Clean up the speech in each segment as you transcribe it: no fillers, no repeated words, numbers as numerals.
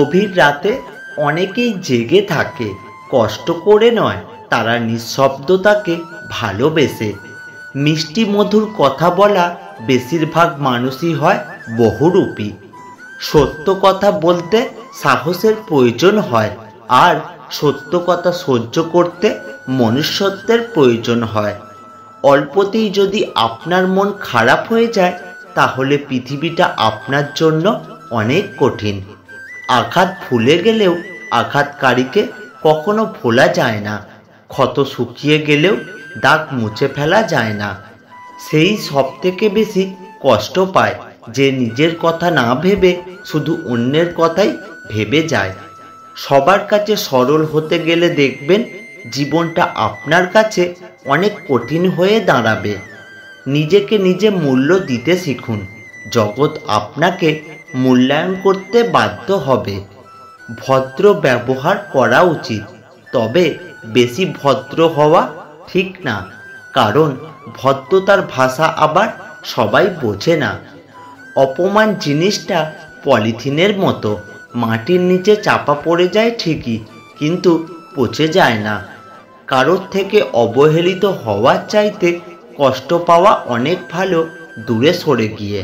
গভীর রাতে অনেকেই জেগে থাকে, কষ্ট করে নয়, তারা নিঃশব্দতাকে ভালোবেসে। মিষ্টি মধুর কথা বলা বেশিরভাগ মানুষই হয় বহুরূপী। সত্য কথা বলতে সাহসের প্রয়োজন হয়, আর সত্য কথা সহ্য করতে মনুষ্যত্বের প্রয়োজন হয়। অল্পতেই যদি আপনার মন খারাপ হয়ে যায়, তাহলে পৃথিবীটা আপনার জন্য অনেক কঠিন। আঘাত ভুলে গেলেও আঘাতকারীকে কখনো ভোলা যায় না। ক্ষত শুকিয়ে গেলেও দাগ মুছে ফেলা যায় না। সেই সব থেকে বেশি কষ্ট পায় যে নিজের কথা না ভেবে শুধু অন্যের কথাই ভেবে যায়। সবার কাছে সরল হতে গেলে দেখবেন জীবনটা আপনার কাছে অনেক কঠিন হয়ে দাঁড়াবে। নিজেকে নিজে মূল্য দিতে শিখুন, জগৎ আপনাকে মূল্যায়ন করতে বাধ্য হবে। ভদ্র ব্যবহার করা উচিত, তবে বেশি ভদ্র হওয়া ঠিক না, কারণ ভদ্রতার ভাষা আবার সবাই বোঝে না। অপমান জিনিসটা পলিথিনের মতো, মাটির নিচে চাপা পড়ে যায় ঠিকই, কিন্তু পচে যায় না। কারোর থেকে অবহেলিত হওয়ার চাইতে কষ্ট পাওয়া অনেক ভালো দূরে সরে গিয়ে।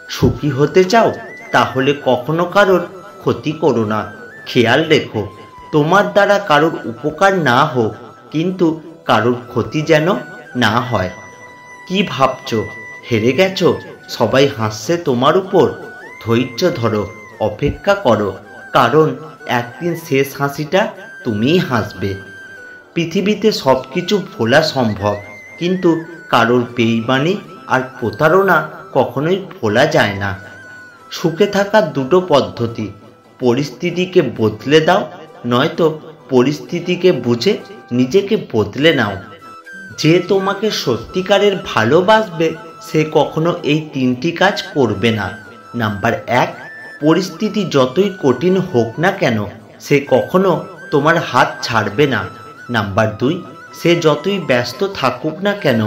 সুখী হতে চাও, তাহলে কখনো কারোর ক্ষতি করো না। খেয়াল রেখো, তোমার দ্বারা কারোর উপকার না হোক, কিন্তু কারোর ক্ষতি যেন না হয়। কি ভাবছো, হেরে গেছো? সবাই হাসছে তোমার উপর? ধৈর্য ধরো, অপেক্ষা করো, কারণ একদিন শেষ হাসিটা তুমিই হাসবে। পৃথিবীতে সব কিছু ভোলা সম্ভব, কিন্তু কারোর বেইমানি আর প্রতারণা কখনোই ভোলা যায় না। সুখে থাকার দুটো পদ্ধতি: পরিস্থিতিকে বদলে দাও, নয়তো পরিস্থিতিকে বুঝে নিজেকে বদলে নাও। যে তোমাকে সত্যিকারের ভালোবাসবে সে কখনো এই তিনটি কাজ করবে না। নাম্বার 1, পরিস্থিতি যতই কঠিন হোক না কেন সে কখনো তোমার হাত ছাড়বে না। নাম্বার 2, সে যতই ব্যস্ত থাকুক না কেন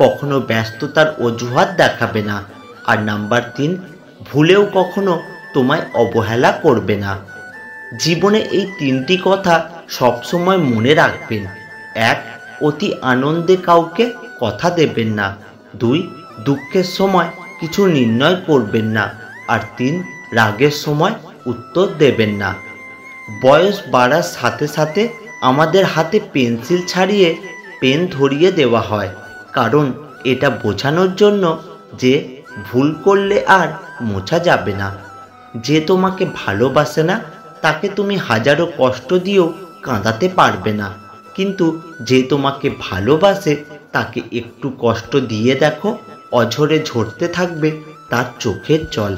কখনো ব্যস্ততার অজুহাত দেখাবে না। আর নাম্বার 3, ভুলেও কখনো তোমায় অবহেলা করবে না। জীবনে এই তিনটি কথা সবসময় মনে রাখবেন। 1, অতি আনন্দে কাউকে কথা দেবেন না। 2, দুঃখের সময় কিছু নির্ণয় করবেন না। আর 3, রাগের সময় উত্তর দেবেন না। বয়স বাড়ার সাথে সাথে আমাদের হাতে পেন্সিল ছাড়িয়ে পেন ধরিয়ে দেওয়া হয়, কারণ এটা বোঝানোর জন্য যে ভুল করলে আর মোছা যাবে না। যে তোমাকে ভালোবাসে না তাকে তুমি হাজারো কষ্ট দিয়েও কাঁদাতে পারবে না, কিন্তু যে তোমাকে ভালোবাসে তাকে একটু কষ্ট দিয়ে দেখো, অঝরে ঝরতে থাকবে তার চোখের জল।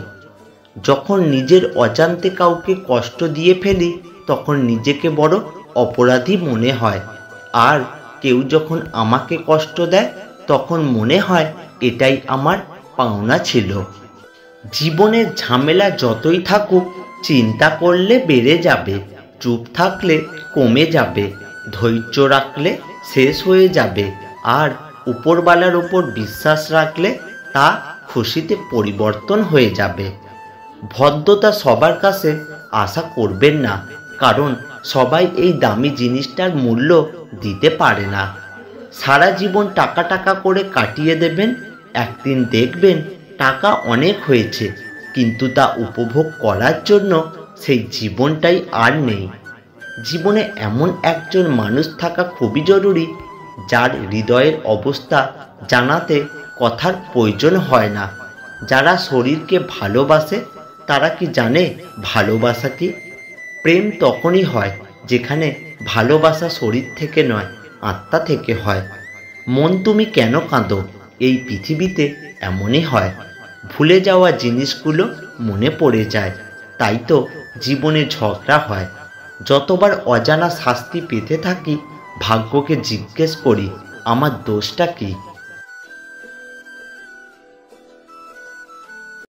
যখন নিজের অজান্তে কাউকে কষ্ট দিয়ে ফেলি তখন নিজেকে বড় অপরাধী মনে হয়, আর কেউ যখন আমাকে কষ্ট দেয় তখন মনে হয় এটাই আমার পাওনা ছিল। জীবনের ঝামেলা যতই থাকুক, চিন্তা করলে বেড়ে যাবে, চুপ থাকলে কমে যাবে, ধৈর্য রাখলে শেষ হয়ে যাবে, আর উপরওয়ালার উপর বিশ্বাস রাখলে তা খুশিতে পরিবর্তন হয়ে যাবে। ভদ্রতা সবার কাছে আশা করবেন না, কারণ সবাই এই দামি জিনিসটার মূল্য দিতে পারে না। সারা জীবন টাকা টাকা করে কাটিয়ে দেবেন, একদিন দেখবেন টাকা অনেক হয়েছে, কিন্তু তা উপভোগ করার জন্য সেই জীবনটাই আর নেই। জীবনে এমন একজন মানুষ থাকা খুবই জরুরি, যার হৃদয়ের অবস্থা জানাতে কথার প্রয়োজন হয় না। যারা শরীরকে ভালোবাসে তারা কি জানে ভালোবাসা কি? প্রেম তখনই হয় যেখানে ভালোবাসা শরীর থেকে নয়, আত্মা থেকে হয়। মন তুমি কেন কাঁদো? এই পৃথিবীতে এমনই হয়, ভুলে যাওয়া জিনিসগুলো মনে পড়ে যায়, তাই তো জীবনে ঝগড়া হয়। যতবার অজানা শাস্তি পেতে থাকি ভাগ্যকে জিজ্ঞেস করি আমার দোষটা কি।